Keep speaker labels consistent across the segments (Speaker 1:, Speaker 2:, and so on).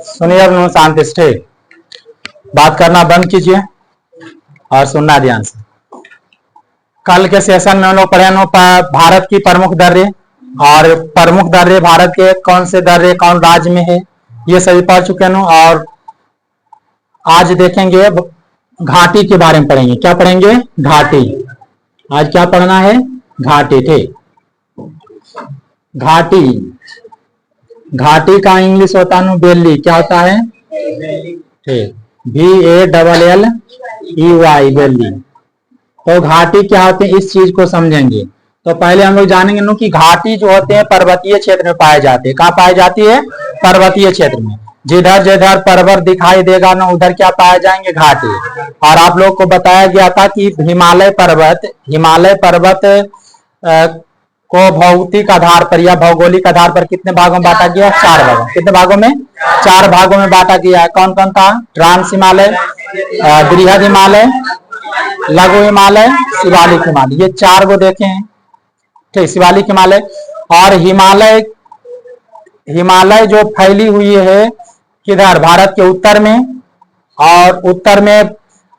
Speaker 1: सुनिए, अब शांति, बात करना बंद कीजिए और सुनना ध्यान से। कल के सेशन में हम लोग पढ़े भारत की प्रमुख दर्रे, और प्रमुख दर्रे भारत के कौन से दर्रे कौन राज्य में है, ये सभी पढ़ चुके हैं। और आज देखेंगे घाटी के बारे में पढ़ेंगे। क्या पढ़ेंगे? घाटी। आज क्या पढ़ना है? घाटी। ठीक, घाटी। घाटी का इंग्लिश होता है वैली। क्या होता है? ठीक, VALLEY, वैली। तो घाटी क्या होते हैं, इस चीज को समझेंगे। तो पहले हम लोग जानेंगे कि घाटी जो होते हैं पर्वतीय क्षेत्र में पाए जाते हैं। कहाँ पाए जाती है? पर्वतीय क्षेत्र में। जिधर जिधर पर्वत दिखाई देगा ना, उधर क्या पाए जाएंगे? घाटी। और आप लोग को बताया गया था कि हिमालय पर्वत को भौतिक आधार पर या भौगोलिक आधार पर कितने भागों में बांटा गया? 4 भागों। कितने भागों में? 4 भागों में बांटा गया है। कौन कौन था? ट्रांस हिमालय, बृहद हिमालय, लघु हिमालय, शिवालिक हिमालय। ये 4 को देखे हैं। ठीक, शिवालिक हिमालय। और हिमालय जो फैली हुई है किधर? भारत के उत्तर में, और उत्तर में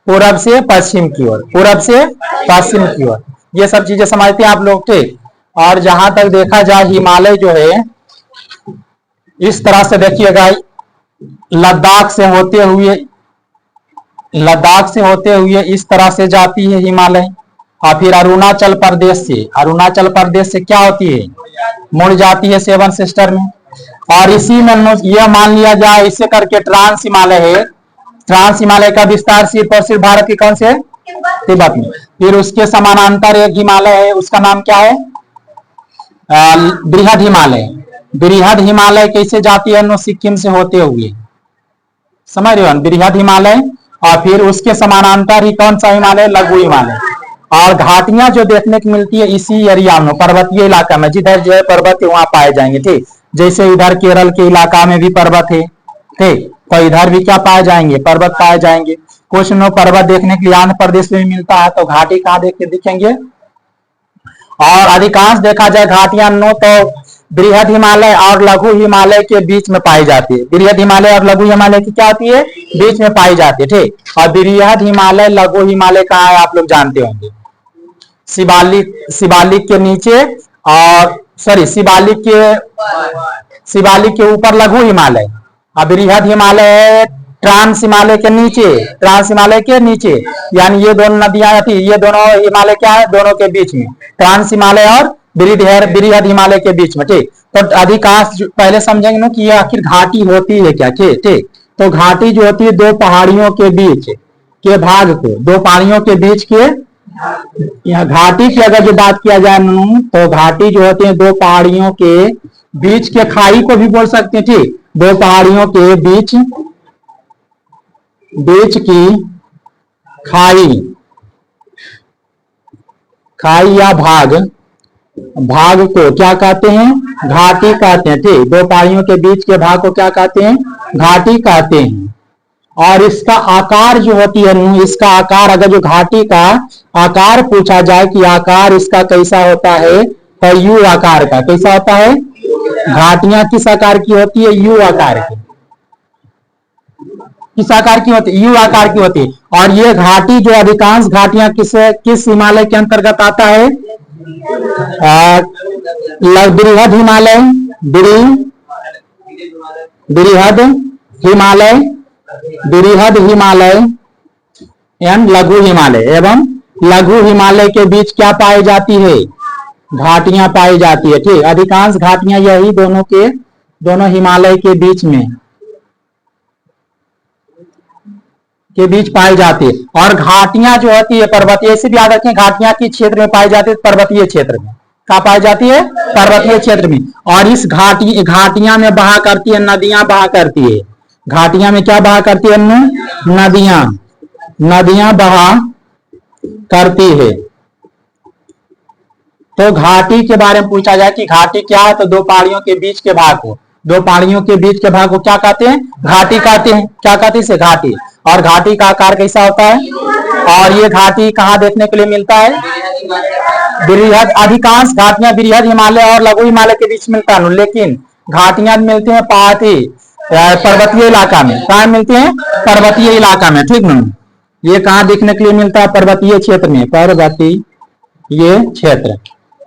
Speaker 1: पूरब से पश्चिम की ओर, पूरब से पश्चिम की ओर। ये सब चीजें समझते हैं आप लोग। ठीक, और जहां तक देखा जाए हिमालय जो है इस तरह से देखिएगा, लद्दाख से होते हुए इस तरह से जाती है हिमालय। और फिर अरुणाचल प्रदेश से क्या होती है? मुड़ जाती है 7 सिस्टर में। और इसी में यह मान लिया जाए इसे करके ट्रांस हिमालय है। ट्रांस हिमालय का विस्तार सिर्फ और सिर्फ भारत के कौन से? तिब्बत में। फिर उसके समानांतर एक हिमालय है, उसका नाम क्या है? बृहद हिमालय। बृहद हिमालय कैसे जाती है? सिक्किम से होते हुए, समझ रहे हो? बृहद हिमालय। और फिर उसके समानांतर ही कौन सा हिमालय? लघु हिमालय। और घाटियां जो देखने को मिलती है इसी एरिया में, पर्वतीय इलाका में, जिधर जो है पर्वत है वहां पाए जाएंगे। ठीक, जैसे इधर केरल के इलाका में भी पर्वत है। ठीक, तो इधर भी क्या पाए जाएंगे? पर्वत पाए जाएंगे। कुछ पर्वत देखने के लिए आंध्र प्रदेश में मिलता है, तो घाटी कहाँ दिखेंगे? और अधिकांश देखा जाए घाटियां तो बृहद हिमालय और लघु हिमालय के बीच में पाई जाती है। बृहद हिमालय और लघु हिमालय की क्या होती है? बीच में पाई जाती है। ठीक, और बृहद हिमालय लघु हिमालय कहाँ है आप लोग जानते होंगे? शिवालिक के नीचे, और सॉरी शिवालिक के ऊपर लघु हिमालय, और बृहद हिमालय ट्रांस हिमालय के नीचे। यानी ये दोनों नदियां थी, ये दोनों हिमालय क्या है? दोनों के बीच में, ट्रांस हिमालय और बृहद हिमालय के बीच में। ठीक, तो अधिकांश पहले समझेंगे ना कि ये आखिर घाटी होती है क्या। ठीक, तो घाटी जो होती है 2 पहाड़ियों के बीच के भाग को, 2 पहाड़ियों के बीच के, यहाँ घाटी की अगर जो बात किया जाए तो घाटी जो होती है 2 पहाड़ियों के बीच के, खाई को भी बोल सकते हैं। ठीक, 2 पहाड़ियों के बीच की खाई या भाग को क्या कहते हैं? घाटी कहते हैं। ठीक, 2 पहाड़ियों के बीच के भाग को क्या कहते हैं? घाटी कहते हैं। और इसका आकार जो होती है, इसका आकार, अगर जो घाटी का आकार पूछा जाए कि आकार इसका कैसा होता है, तो यू आकार का। कैसा होता है? घाटियां किस आकार की होती है? यू आकार की। किस आकार की होती है? यू आकार की होती है। और ये घाटी जो अधिकांश घाटियां किस हिमालय के अंतर्गत आता है? बृहद हिमालय, बृहद हिमालय एवं लघु हिमालय, एवं लघु हिमालय के बीच क्या पाई जाती है? घाटियां पाई जाती है। ठीक, अधिकांश घाटियां यही दोनों हिमालय के बीच पाई जाती है। और घाटियां जो होती है पर्वतीय, इसे भी याद रखें, घाटियां किस क्षेत्र में पाई जाती है? पर्वतीय क्षेत्र में। कहाँ पाई जाती है? पर्वतीय क्षेत्र में। और इस घाटियां में बहा करती है नदियां, बहा करती है। घाटियां में क्या बहा करती है? नदियां बहा करती है। तो घाटी के बारे में पूछा जाए कि घाटी क्या है, तो 2 पहाड़ियों के बीच के भाग को, 2 पहाड़ियों के बीच के भाग को क्या कहते हैं? घाटी कहते हैं। क्या कहते हैं इसे? घाटी। और घाटी का आकार कैसा होता है? और ये घाटी कहाँ देखने के लिए मिलता है? बृहद अधिकांश घाटियां बृहद हिमालय और लघु हिमालय के बीच मिलता है, लेकिन घाटियां मिलती हैं पहाड़ी पर्वतीय इलाका में। कहाँ मिलती हैं? पर्वतीय इलाका में, ठीक ना। ये कहाँ देखने के लिए मिलता है? पर्वतीय क्षेत्र में, पर्वतीय क्षेत्र।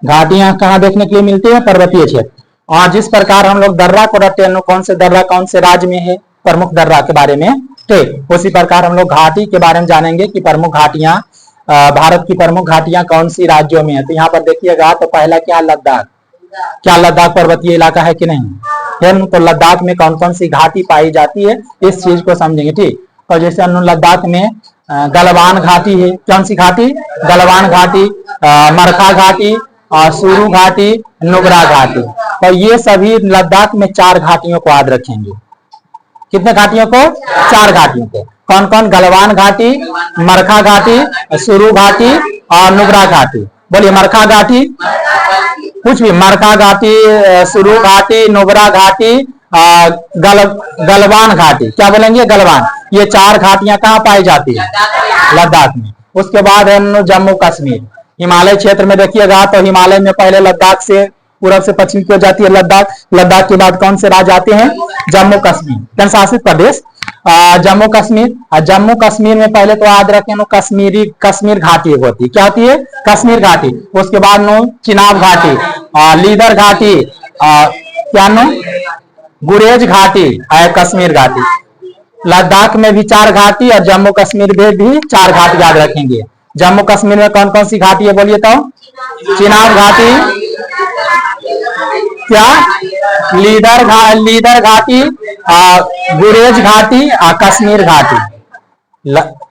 Speaker 1: घाटियां कहाँ देखने के लिए मिलती है? पर्वतीय क्षेत्र। और जिस प्रकार हम लोग दर्रा को रखते हैं, कौन से दर्रा कौन से राज्य में है, प्रमुख दर्रा के बारे में, ठीक उसी प्रकार हम लोग घाटी के बारे में जानेंगे कि प्रमुख घाटियां, भारत की प्रमुख घाटियां कौन सी राज्यों में है। तो यहाँ पर देखिएगा, तो पहला क्या, लद्दाख। क्या लद्दाख पर्वतीय इलाका है कि नहीं? है। तो लद्दाख में कौन कौन सी घाटी पाई जाती है, इस चीज को समझेंगे, ठीक। तो जैसे लद्दाख में गलवान घाटी है। कौन सी घाटी? गलवान घाटी, मरखा घाटी, सुरू घाटी, नुब्रा घाटी। तो ये सभी लद्दाख में 4 घाटियों को याद रखेंगे। कितने घाटियों को? 4 घाटियों को। कौन कौन? गलवान घाटी, मरखा घाटी, सुरू घाटी और नुब्रा घाटी। बोलिए मरखा घाटी, कुछ भी, मरखा घाटी, सुरू घाटी, नुब्रा घाटी, गलवान घाटी। क्या बोलेंगे? गलवान। ये 4 घाटियां कहाँ पाई जाती है? लद्दाख में। उसके बाद है जम्मू कश्मीर। हिमालय क्षेत्र में देखिएगा, तो हिमालय में पहले लद्दाख से पूरब से पश्चिम की ओर जाती है लद्दाख। लद्दाख के बाद कौन से राज्य आते हैं? जम्मू कश्मीर, केंद्र शासित प्रदेश जम्मू कश्मीर। जम्मू कश्मीर में पहले तो याद रखें कश्मीर घाटी होती है। क्या होती है? कश्मीर घाटी। उसके बाद चिनाब घाटी, लीदर घाटी, क्या गुरेज घाटी, कश्मीर घाटी। लद्दाख में भी 4 घाटी और जम्मू कश्मीर में भी 4 घाटी याद रखेंगे। जम्मू कश्मीर में कौन कौन सी घाटी है बोलिए तो? चिनाब घाटी, क्या लीदर घाटी, गुरेज घाटी, कश्मीर घाटी।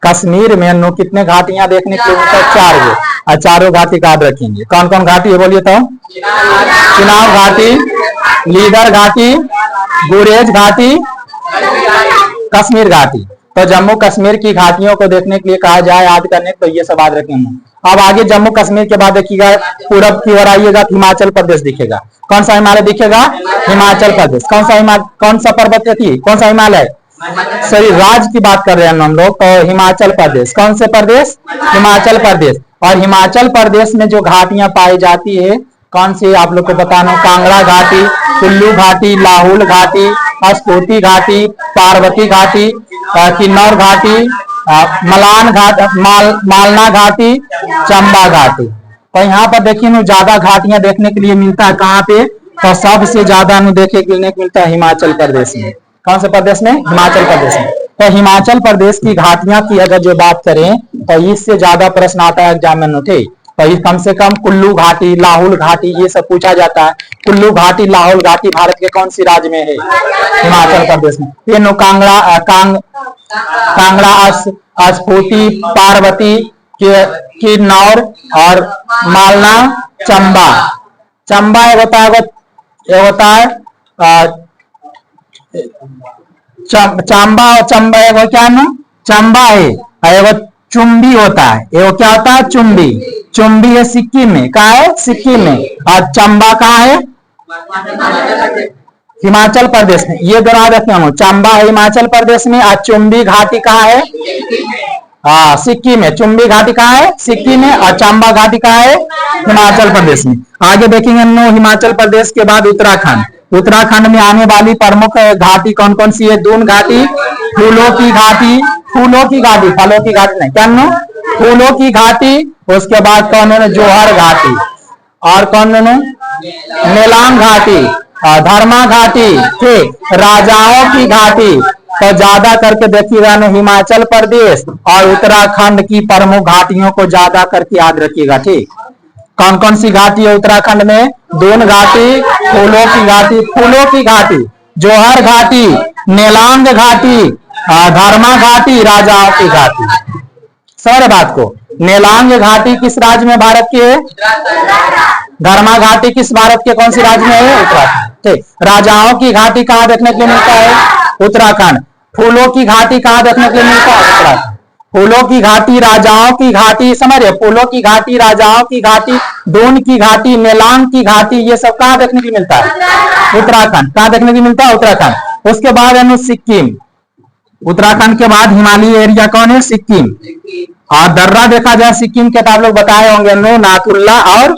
Speaker 1: कश्मीर में कितने घाटियां देखने के लिए मिलता है? 4 गो, और 4 घाटी का याद रखेंगे। कौन कौन घाटी है बोलिए तो? चिनाब घाटी, लीदर घाटी, गुरेज घाटी, कश्मीर घाटी। तो जम्मू कश्मीर की घाटियों को देखने के लिए कहा जाए याद करने, तो ये सब याद रखेंगे। अब आगे जम्मू कश्मीर के बाद देखिएगा, पूरब की ओर आइएगा, हिमाचल प्रदेश दिखेगा। कौन सा हिमालय दिखेगा? हिमाचल प्रदेश। कौन सा पर्वत थी? कौन सा हिमालय? सॉरी, राज्य की बात कर रहे हैं हम लोग, तो हिमाचल प्रदेश। कौन से प्रदेश? हिमाचल प्रदेश। और हिमाचल प्रदेश में जो घाटियां पाई जाती है, कौन सी आप लोग को बताना? कांगड़ा घाटी, कुल्लू घाटी, लाहौल घाटी, स्पीति घाटी, पार्वती घाटी, किन्नौर घाटी, मालना घाटी, चंबा घाटी। तो यहाँ पर देखिए ज्यादा घाटियां देखने के लिए मिलता है कहाँ पे? तो सबसे ज्यादा देखने के लिए मिलता है हिमाचल प्रदेश में। कौन से प्रदेश में? हिमाचल प्रदेश में। तो हिमाचल प्रदेश की घाटियां की अगर जो बात करें, तो इससे ज्यादा प्रश्न आता है एग्जाम में, ठीक। तो कम से कम कुल्लू घाटी, लाहौल घाटी, ये सब पूछा जाता है। कुल्लू घाटी, लाहौल घाटी भारत के कौन सी राज्य में है? हिमाचल प्रदेश में। ये कांगड़ा, स्पीति, पार्वती, किन्नौर और मालना, चंबा। चंबा होता है चंबा और चंबा एगो क्या ना? चंबा है, एगो चुम्बी होता है। एगो क्या होता है? चुम्बी। चुम्बी है सिक्किम में। कहा है? सिक्किम में। और चंबा कहाँ है? हिमाचल प्रदेश में। ये दोनों रखते हैं। चंबा है हिमाचल प्रदेश में, और चुम्बी घाटी कहाँ है? सिक्किम में। चुम्बी घाटी कहाँ है? सिक्किम में। और चंबा घाटी कहाँ है? हिमाचल प्रदेश में। आगे देखेंगे हम लोग हिमाचल प्रदेश के बाद उत्तराखंड। उत्तराखंड में आने वाली प्रमुख घाटी कौन कौन सी है? दून घाटी, फूलों की घाटी, फलों की घाटी नहीं, क्या फूलों की घाटी। उसके बाद कौन है? जोहर घाटी। और कौन है? मेलांग घाटी, धर्मा घाटी, ठीक, राजाओं की घाटी। तो ज्यादा करके देखिएगा हिमाचल प्रदेश और उत्तराखंड की प्रमुख घाटियों को ज्यादा करके याद रखिएगा, ठीक। कौन कौन सी घाटी है उत्तराखंड में? दून घाटी, फूलों की घाटी, जोहर घाटी, मेलांग घाटी, धर्मा घाटी, राजाओं की घाटी। सर बात को, मेलांग घाटी किस राज्य में भारत के है? धर्मा घाटी किस भारत के कौन सी राज्य में है? उत्तराखंड, ठीक। राजाओं की घाटी कहाँ देखने के लिए मिलता है? उत्तराखंड। फूलों की घाटी कहाँ देखने के लिए मिलता है? उत्तराखंड। फूलों की घाटी, राजाओं की घाटी, समझ रहे? फूलों की घाटी, राजाओं की घाटी, दून की घाटी, मेलांग की घाटी, ये सब कहाँ देखने के लिए मिलता है? उत्तराखंड। कहाँ देखने के लिए मिलता है? उत्तराखंड। उसके बाद है सिक्किम। उत्तराखंड के बाद हिमालयी एरिया कौन है? सिक्किम। और दर्रा देखा जाए सिक्किम के तो आप लोग बताए होंगे नो नाथुल्ला और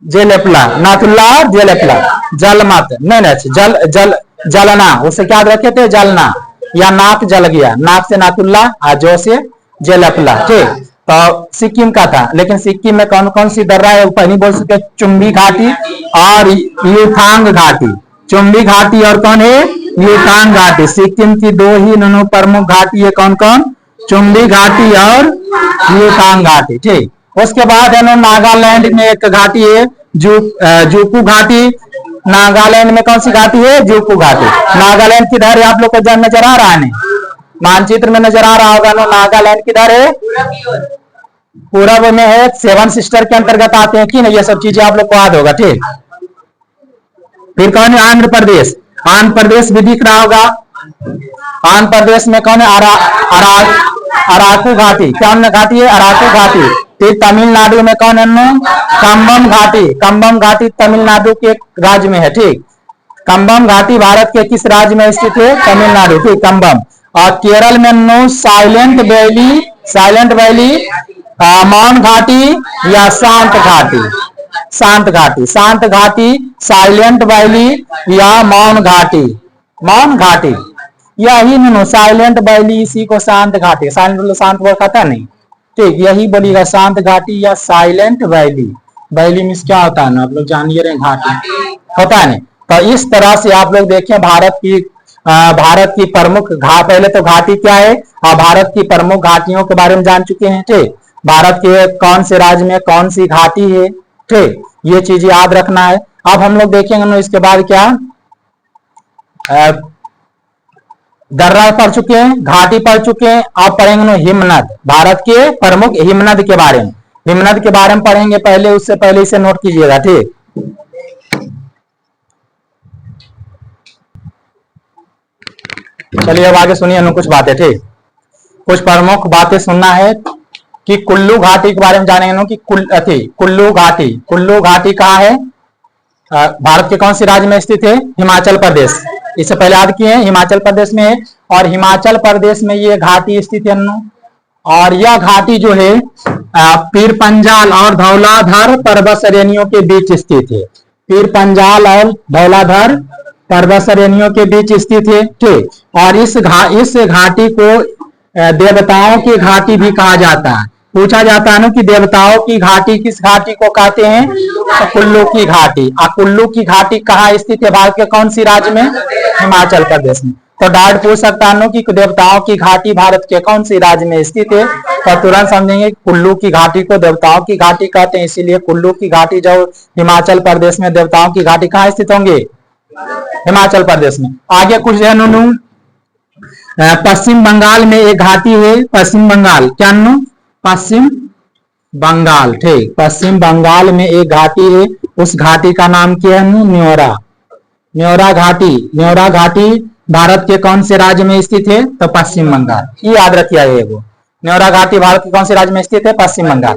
Speaker 1: जेलेपला, नाथुल्ला और जेलेपला, जलमत नहीं नहीं जल जल जलना, उसे क्या रखे थे जलना, या नाक जल गया, नाक से नाथुल्ला और जो से जेलेपला, ठीक। तो सिक्किम का था, लेकिन सिक्किम में कौन कौन सी दर्रा है पहली बोल सकते, चुम्बी घाटी और युथांग घाटी, चुम्बी घाटी और कौन है युथांग घाटी। सिक्किम की दो ही दोनों प्रमुख घाटी है, कौन कौन, चुम्बी घाटी और युथांग घाटी, ठीक। उसके बाद है ना नागालैंड में एक घाटी है जूकू घाटी, नागालैंड में कौन सी घाटी है जूकू घाटी। नागालैंड किधर है आप लोग को नजर आ रहा है, मानचित्र में नजर आ रहा होगा ना, नागालैंड किधर है पूरब में है, सेवन सिस्टर के अंतर्गत आते हैं कि नहीं, ये सब चीजें आप लोग को याद होगा, ठीक। फिर कौन है आंध्र प्रदेश, आंध्र प्रदेश भी दिख रहा होगा, आंध्र प्रदेश में कौन है अराकू घाटी, कौन घाटी है अराकू घाटी। फिर तमिलनाडु में कौन है कंबम घाटी, कंबम घाटी तमिलनाडु के राज्य में है, ठीक। कंबम घाटी भारत के किस राज्य में स्थित है, तमिलनाडु, ठीक कंबम। और केरल में नो साइलेंट वैली, साइलेंट वैली, मौन घाटी या शांत घाटी, शांत घाटी, शांत घाटी, साइलेंट वैली या मौन घाटी, मौन घाटी, यही नो साइलेंट वैली, इसी को शांत घाटी, साइलेंट शांत वर्ड खाता नहीं, ठीक, यही बोलिएगा शांत घाटी या साइलेंट वैली। वैली मीन्स क्या होता है ना, आप लोग जानिए रहे घाटी होता है नहीं। तो इस तरह से आप लोग देखें भारत की प्रमुख पहले तो घाटी क्या है, भारत की प्रमुख घाटियों के बारे में जान चुके हैं, ठीक। भारत के कौन से राज्य में कौन सी घाटी है, ठीक, ये चीज याद रखना है। अब हम लोग देखेंगे ना इसके बाद क्या, दर्रा पढ़ चुके हैं, घाटी पढ़ चुके हैं, आप पढ़ेंगे ना हिमनद, भारत के प्रमुख हिमनद के बारे में, हिमनद के बारे में पढ़ेंगे पहले, उससे पहले इसे नोट कीजिएगा, ठीक। चलिए अब आगे सुनिए ना कुछ बातें, ठीक, कुछ प्रमुख बातें सुनना है कि कुल्लू घाटी के बारे में जानेंगे ना कि कुल्लू घाटी, कुल्लू घाटी कहाँ है, भारत के कौन से राज्य में स्थित है, हिमाचल प्रदेश, इससे पहले याद किए हैं हिमाचल प्रदेश में है, और हिमाचल प्रदेश में ये घाटी स्थित है। और यह घाटी जो है पीर पंजाल और धौलाधर पर्वत श्रेणियों के बीच स्थित है, पीर पंजाल और धौलाधर पर्वत श्रेणियों के बीच स्थित है, ठीक। और इस घाटी को देवताओं की घाटी भी कहा जाता है। पूछा जाता है ना कि देवताओं की घाटी किस घाटी को कहते हैं, तो कुल्लू की घाटी। कुल्लू की घाटी कहाँ स्थित है, भारत के कौन सी राज्य में, हिमाचल प्रदेश में। तो डायरेक्ट पूछ सकता है कि देवताओं की घाटी भारत के कौन सी राज्य में स्थित है, तो तुरंत समझेंगे कुल्लू की घाटी को देवताओं की घाटी कहते हैं, इसीलिए कुल्लू की घाटी जो हिमाचल प्रदेश में, देवताओं की घाटी कहाँ स्थित होंगे, हिमाचल प्रदेश में। आगे कुछ है नुनू, पश्चिम बंगाल में एक घाटी है, पश्चिम बंगाल, क्या नु पश्चिम बंगाल, ठीक, पश्चिम बंगाल में एक घाटी है, उस घाटी का नाम क्या है, न्योरा, न्योरा घाटी। न्योरा घाटी भारत के कौन से राज्य में स्थित है, तो पश्चिम बंगाल, ये याद रखिए, वो न्योरा घाटी भारत के कौन से राज्य में स्थित है, पश्चिम बंगाल।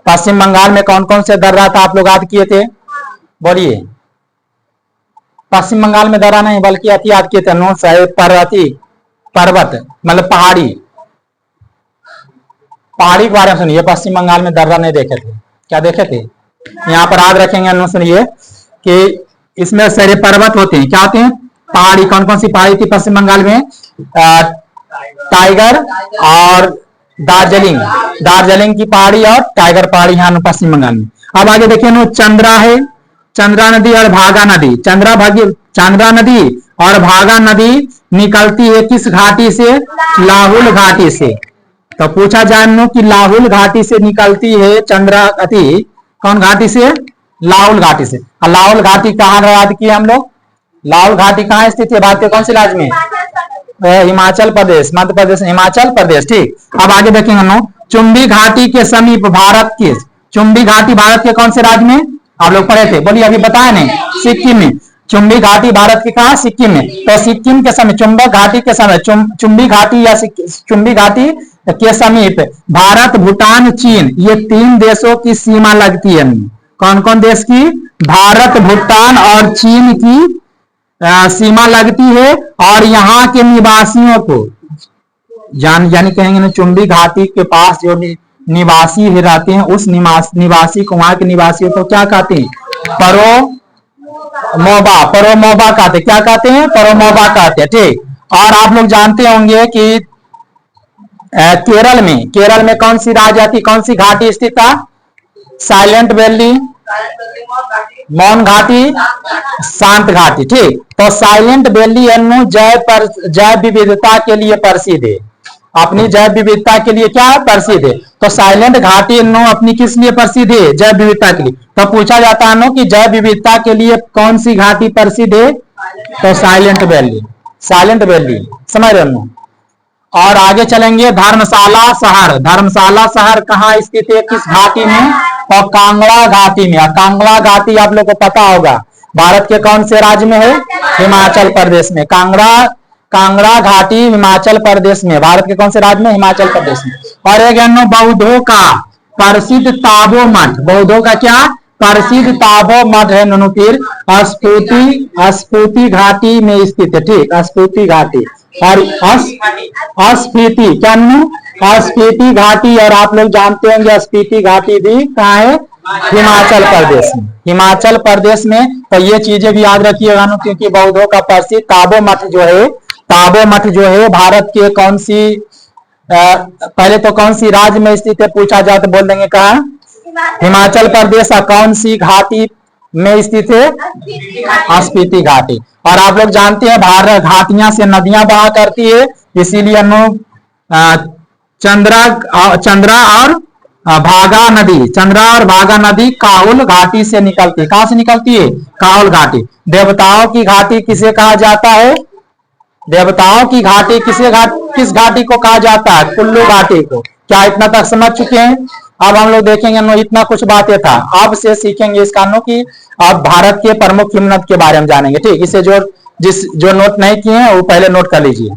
Speaker 1: पश्चिम बंगाल में कौन कौन से दर्रा था आप लोग याद किए थे, बोलिए। पश्चिम बंगाल में दर्रा नहीं बल्कि अति याद किए थे, नो पर्वत मतलब पहाड़ी, पहाड़ी के बारे में सुनिए। पश्चिम बंगाल में दर्रा नहीं देखे थे, क्या देखे थे, यहाँ पर याद रखेंगे, सुनिए कि इसमें सारे पर्वत होते हैं, क्या होते हैं, पहाड़ी। कौन कौन सी पहाड़ी थी पश्चिम बंगाल में, टाइगर और दार्जिलिंग, दार्जिलिंग की पहाड़ी और टाइगर पहाड़ी यहाँ पश्चिम बंगाल में। अब आगे देखिए चंद्रा है, चंद्रा नदी और भागा नदी, चंद्रा नदी और भागा नदी निकलती है किस घाटी से, लाहुल घाटी से। तो पूछा जानो कि लाहुल घाटी से निकलती है चंद्रा नदी, कौन घाटी से, लाहुल घाटी से। और लाहुल घाटी कहाँ याद किए हम लोग, लाहुल घाटी कहाँ स्थित है, भारत के कौन से राज्य में, हिमाचल प्रदेश, मध्य प्रदेश, हिमाचल प्रदेश, ठीक। अब आगे देखेंगे हम लोग, चुम्बी घाटी के समीप भारत के, चुम्बी घाटी भारत के कौन से राज्य में, आप लोग पढ़े थे, बोलिए अभी बताया नहीं, सिक्किम में। चुम्बी घाटी भारत की कहा, सिक्किम में। तो सिक्किम के समय, चुंबक घाटी के समय, चुम्बी घाटी या चुम्बी घाटी के समीप भारत, भूटान, चीन, ये 3 देशों की सीमा लगती है। कौन कौन देश की, भारत, भूटान और चीन की सीमा लगती है। और यहाँ के निवासियों को यानी कहेंगे ना, चुम्बी घाटी के पास जो निवासी ही रहते हैं, उस निवासी को, वहां के निवासियों को क्या कहते हैं? परोमोबा कहते हैं। क्या कहते हैं? परोमोबा कहते हैं। ठीक। और आप लोग जानते होंगे कि केरल में कौन सी राजधानी, कौन सी घाटी स्थित था? साइलेंट वैली, मौन घाटी, शांत घाटी। ठीक। तो साइलेंट वैली जैव विविधता के लिए प्रसिद्ध है, अपनी जैव विविधता के लिए क्या प्रसिद्ध है? तो साइलेंट घाटी अपनी किस लिए प्रसिद्ध है? जैव विविधता के लिए। तो पूछा जाता है कि जैव विविधता के लिए कौन सी घाटी प्रसिद्ध है? तो साइलेंट वैली, साइलेंट वैली। समझ रहे हो? और आगे चलेंगे, धर्मशाला शहर। धर्मशाला शहर कहाँ स्थित है, किस घाटी में? और कांगड़ा घाटी में। कांगड़ा घाटी आप लोग को पता होगा भारत के कौन से राज्य में है? हिमाचल प्रदेश में। कांगड़ा घाटी हिमाचल प्रदेश में। भारत के कौन से राज्य में? हिमाचल प्रदेश में। और एक बौद्धों का प्रसिद्ध ताबो मठ। बौद्धों का क्या प्रसिद्ध ताबो मठ है ननुतीर, स्फूर्ति घाटी में स्थित है। ठीक, स्फूर्ति घाटी। और स्फीति, क्या स्फीति घाटी। और आप लोग जानते होंगे स्फीति घाटी भी कहाँ है? हिमाचल प्रदेश में। हिमाचल प्रदेश में। तो ये चीजें भी याद रखिएगा, क्योंकि बौद्धों का प्रसिद्ध ताबो मठ जो है भारत के कौन सी पहले तो कौन सी राज्य में स्थित है पूछा जाए तो बोल देंगे कहाँ? हिमाचल प्रदेश। और कौन सी घाटी में स्थित है? स्फीति घाटी। और आप लोग जानते हैं भारत घाटियां से नदियां बहा करती है, इसीलिए चंद्रा और भागा नदी काहुल घाटी से निकलती है। कहां से निकलती है? काहुल घाटी। देवताओं की घाटी किसे कहा जाता है? देवताओं की घाटी किस घाटी को कहा जाता है? कुल्लू घाटी को। क्या इतना तक समझ चुके हैं? अब हम लोग देखेंगे इतना कुछ बातें था, अब से सीखेंगे इस कानों की। अब भारत के प्रमुख हिमनद के बारे में जानेंगे। ठीक, इसे जो नोट नहीं किए हैं वो पहले नोट कर लीजिए।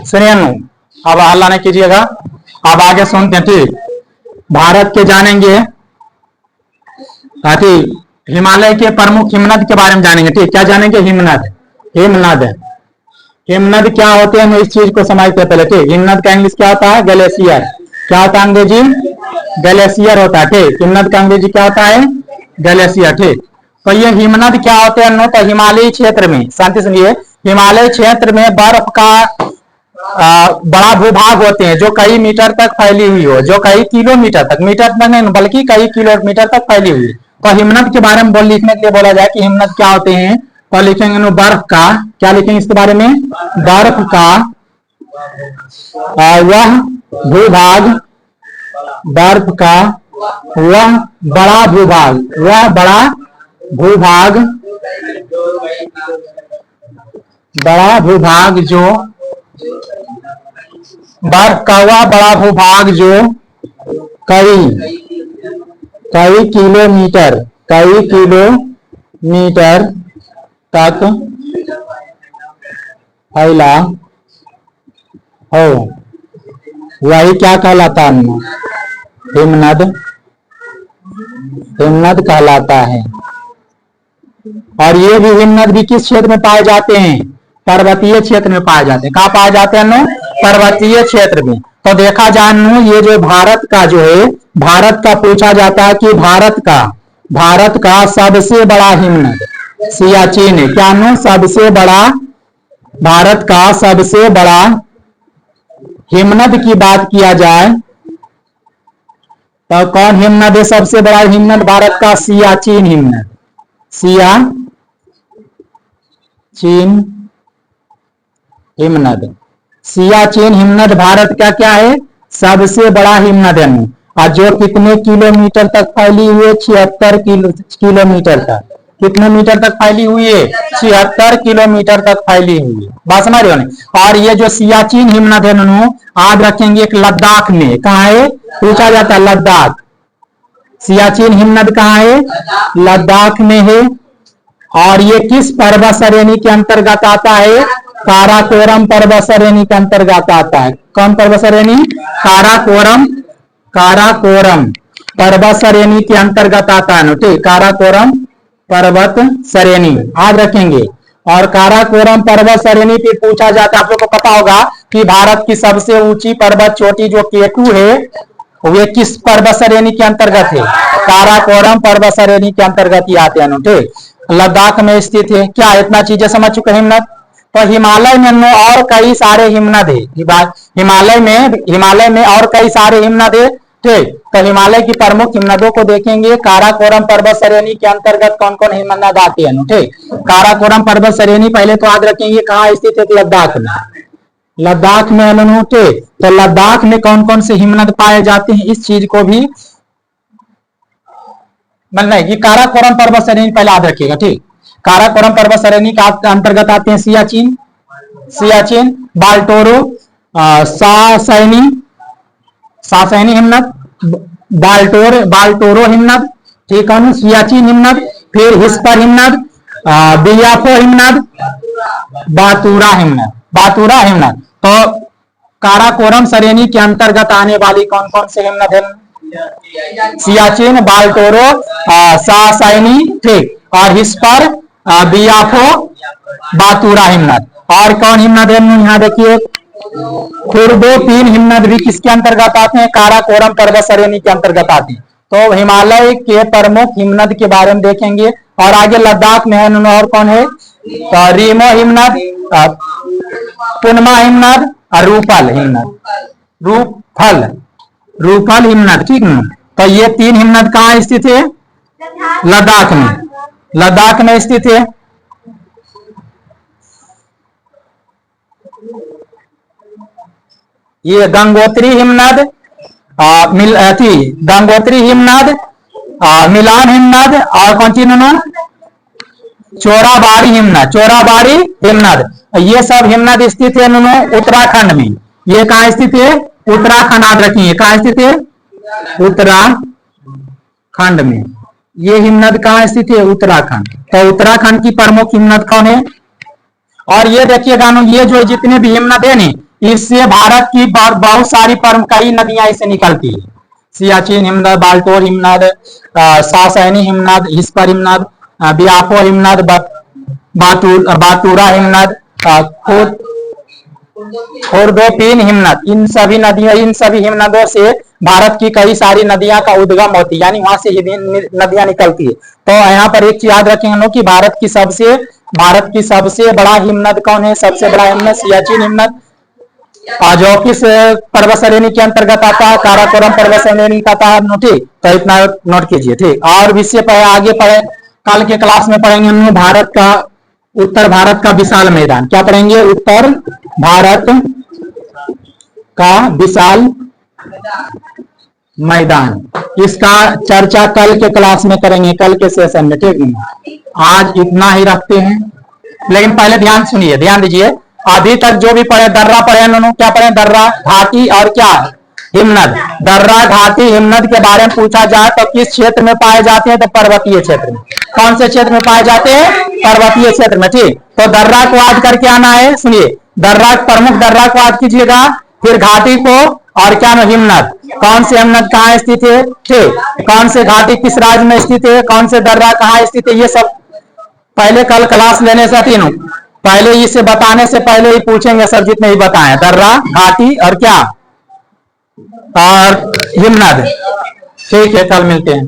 Speaker 1: सुनिए, अब हल्ला नहीं कीजिएगा, अब आगे सुनते हैं। ठीक, भारत के जानेंगे, हिमालय के प्रमुख हिमनद के बारे में जानेंगे। ठीक, क्या जानेंगे? हिमनद क्या होते हैं, इस चीज को समझते हैं पहले। ठीक, हिमनद का इंग्लिश क्या होता है? ग्लेशियर। क्या होता है अंग्रेजी? ग्लेशियर होता है। ठीक, हिमनद का अंग्रेजी क्या होता है? ग्लेशियर। ठीक, तो ये हिमनद क्या होते हैं? तो हिमालयी क्षेत्र में, शांति सुनिए, हिमालय क्षेत्र में बर्फ का बड़ा भूभाग होते हैं जो कई मीटर तक फैली हुई हो, जो कई किलोमीटर तक, मीटर तक नहीं बल्कि कई किलोमीटर तक फैली हुई। तो हिमनद के बारे में लिखने के लिए बोला जाए कि हिमनद क्या होते हैं, तो लिखेंगे बर्फ का, क्या लिखेंगे इसके बारे में? बर्फ का वह भूभाग, बर्फ का वह बड़ा भूभाग जो बर्फ का वह बड़ा भूभाग जो कई किलोमीटर तक फैला हो, वही क्या कहलाता है? हिमनद कहलाता है। और ये भी हिमनद भी किस क्षेत्र में पाए जाते हैं? पर्वतीय क्षेत्र में पाए जाते हैं। कहाँ पाए जाते हैं? पर्वतीय क्षेत्र में। तो देखा जाए ये जो भारत का जो है, भारत का पूछा जाता है कि भारत का सबसे बड़ा हिमनद सियाचिन है। क्या सबसे बड़ा, भारत का सबसे बड़ा हिमनद की बात किया जाए तो कौन हिमनद है सबसे बड़ा हिमनद भारत का? सियाचिन हिमनद। सियाचिन हिमनद भारत का क्या है? सबसे बड़ा हिमनद है। और जो कितने किलोमीटर तक फैली हुई है? 76 किलोमीटर तक। कितने मीटर तक फैली हुई है? 76 किलोमीटर तक फैली हुई है। बात समझ रहे हो? और ये जो सियाचिन हिमनद है याद रखेंगे, एक लद्दाख में। कहाँ है? पूछा जाता है लद्दाख। सियाचिन हिमनद कहाँ है? लद्दाख में है। और ये किस पर्वत श्रेणी के अंतर्गत आता है? काराकोरम पर्वत श्रेणी के अंतर्गत आता है। कौन पर्वत श्रेणी? काराकोरम पर्वत श्रेणी के अंतर्गत आता है। ठीक, काराकोरम पर्वत श्रेणी याद रखेंगे। और काराकोरम पर्वत श्रेणी पे पूछा जाता है, आप लोग को पता होगा कि भारत की सबसे ऊंची पर्वत चोटी जो केटू है वे किस पर्वत श्रेणी के अंतर्गत है? काराकोरम पर्वत श्रेणी के अंतर्गत ही आते हैं। ठीक, लद्दाख में स्थित है। क्या इतना चीजें समझ चुके हैं? हिमनद। तो हिमालय में और कई सारे हिमनद है। हिमालय में और कई सारे हिमनद है। ठीक, तो हिमालय की प्रमुख हिमनदों को देखेंगे। काराकोरम पर्वत श्रेणी के अंतर्गत कौन कौन हिमनद आते हैं? ठीक, काराकोरम पर्वत श्रेणी पहले तो याद रखेंगे कहाँ स्थित है? लद्दाख में। लद्दाख में अनूठे, तो लद्दाख में कौन कौन से हिमनद पाए जाते हैं इस चीज को भी बनना है कि काराकोरम पर्वत श्रेणी पहले याद रखिएगा। ठीक, काराकोरम पर्वत श्रेणी का अंतर्गत आते हैं सियाचिन, बाल्टोरो, सासैनी हिमनद, बाल्टोरो हिमनद, ठीक है, सियाचिन हिमनद, फिर हिस्पर हिमनद, बियाफो हिमनद, बातूरा हिमनद। तो काराकोरम श्रेणी के अंतर्गत आने वाली कौन कौन से हिमनद है? सियाचिन, बाल्टोरो, सासैनी, ठीक, और हिस्पर, बियाफो, बातूरा हिमनद। और कौन हिमनद है? यहाँ देखिए खुर्दो 3 हिमनद भी किसके अंतर्गत आते हैं? काराकोरम पर्वत श्रेणी के अंतर्गत आते हैं। तो हिमालय के प्रमुख हिमनद के बारे में देखेंगे। और आगे लद्दाख में है और कौन है? तो रीमो हिमनद, पुनमा हिमनद और रूपल हिमनद। ठीक है, तो ये 3 हिमनद कहाँ स्थित है? लद्दाख में स्थित है। ये गंगोत्री हिमनद, मिलान हिमनद और कौन सी ना चोराबाड़ी हिमनद। ये सब हिमनद स्थित है उत्तराखंड में। ये कहाँ स्थित है? उत्तराखंड। याद रखिए कहाँ स्थित है? उत्तराखंड में। ये हिमनद कहाँ स्थित है? उत्तराखंड। तो उत्तराखंड की प्रमुख हिमनद कौन है? और ये देखिएगा ये जो जितने भी हिमनद है नी, इससे भारत की बहुत सारी कई नदियां इससे निकलती है। सियाचिन हिमनद, बाल्टोर हिमनद, सासैनी हिमनद, हिस्पर हिमनद, बियाफो हिमनद, बातूरा हिमनद, खुर्दो 3 हिमनद। इन सभी हिमनदों से भारत की कई सारी नदियां का उद्गम होती है, यानी वहां से नदियां निकलती है। तो यहाँ पर एक चीज याद रखें हम लोग कि भारत की सबसे बड़ा हिमनद कौन है? सबसे बड़ा हिमनद सियाचिन हिमनद, जो किस पर्वत श्रेणी के अंतर्गत आता है? काराकोरम पर्वत श्रेणी का आता है। ठीक, तो इतना नोट कीजिए। ठीक, और विषय पर आगे पढ़े, कल के क्लास में पढ़ेंगे हम उत्तर भारत का विशाल मैदान। क्या पढ़ेंगे? उत्तर भारत का विशाल मैदान। इसका चर्चा कल के क्लास में करेंगे, कल के सेशन में। ठीक है, आज इतना ही रखते हैं। लेकिन पहले ध्यान दीजिए, अभी तक जो भी पढ़े दर्रा पढ़े उन्होंने, क्या पढ़े? दर्रा, घाटी और क्या? हिमनद। दर्रा, घाटी, हिमनद के बारे में पूछा जाए तो किस क्षेत्र में पाए जाते हैं? तो पर्वतीय क्षेत्र में। कौन से क्षेत्र में पाए जाते हैं? पर्वतीय क्षेत्र में। ठीक, तो दर्रा को याद करके आना है। सुनिए, प्रमुख दर्रा को याद कीजिएगा, फिर घाटी को, और क्या? हिमनद। कौन से हिमनद कहाँ स्थित है? ठीक, कौन से घाटी किस राज्य में स्थित है? कौन से दर्रा कहाँ स्थित है? ये सब पहले कल क्लास लेने से तीनों पहले इसे बताने से पहले ही पूछेंगे सर जितने ही बताएं, दर्रा, घाटी और क्या? और हिमनद। ठीक है, कल मिलते हैं।